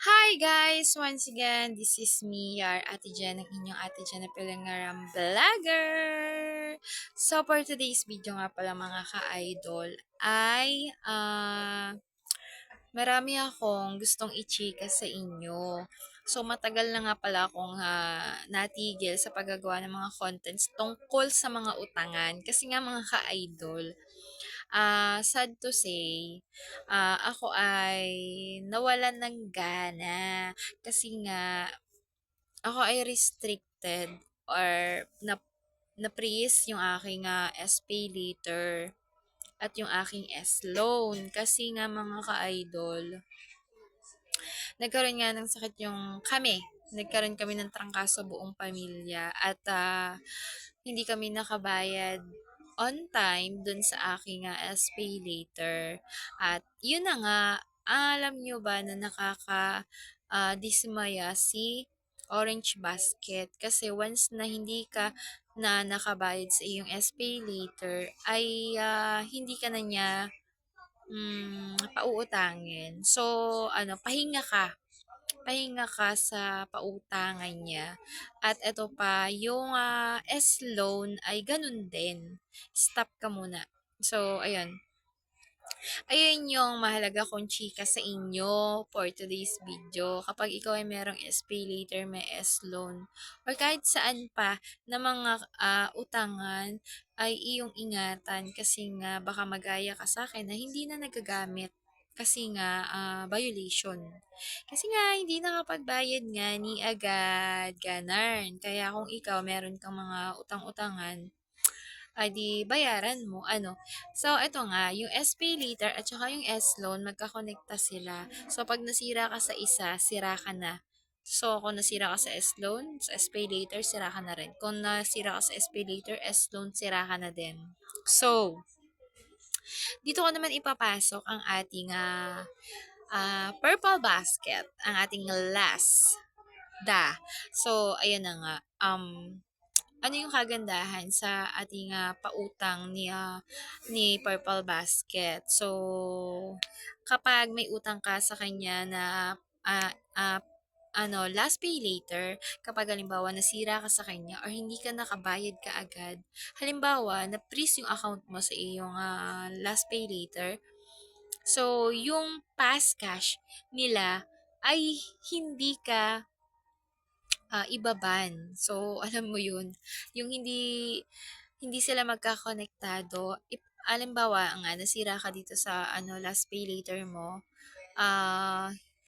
Hi guys! Once again, this is me, your Ate Jen, ang inyong Ate Jen na Pilangaram Vlogger! So, for today's video nga pala mga ka-idol, ay marami akong gustong i-chika sa inyo. So, matagal na nga pala akong natigil sa paggagawa ng mga contents tungkol sa mga utangan. Kasi nga mga ka-idol, sad to say, ako ay nawalan ng gana kasi nga ako ay restricted or na-freeze yung aking SPay later at yung aking S-loan kasi nga mga ka-idol, nagkaroon nga ng sakit yung kami. Nagkaroon kami ng trangkaso buong pamilya at hindi kami nakabayad on time dun sa aking SPay later. At yun na nga, alam nyo ba na dismaya si Orange Basket kasi once na hindi ka na nakabayad sa iyong SPay later ay hindi ka na niya pauutangin. So, pahinga ka sa pautangan niya. At eto pa, yung S-loan ay ganun din. Stop ka muna. So, ayun. Ayun yung mahalaga kong chika sa inyo for today's video. Kapag ikaw ay merong SPay later, may S-loan, or kahit saan pa na mga utangan, ay iyong ingatan kasi nga baka magaya ka sa akin na hindi na nagagamit kasi nga violation. Kasi nga hindi nakapagbayad nga ni agad, ganarn. Kaya kung ikaw meron kang mga utang-utangan, di bayaran mo, ano. So, eto nga, yung SPay later at saka yung S-loan, magkakonekta sila. So, pag nasira ka sa isa, sira ka na. So, kung nasira ka sa S-loan, sa SPay later, sira ka na rin. Kung nasira ka sa SPay later, S-loan, sira ka na din. So, dito ko naman ipapasok ang ating purple basket, ang ating last So, ayan na nga. Ano yung kagandahan sa ating pautang ni Purple Basket. So, kapag may utang ka sa kanya na ah, ah, last pay later, kapag halimbawa nasira ka sa kanya or hindi ka nakabayad ka agad, halimbawa na-freeze yung account mo sa iyong last pay later, so yung past cash nila ay hindi ka ibaban. So, alam mo yun, yung hindi hindi sila magkakonektado. Halimbawa nga, nasira ka dito sa last pay later mo,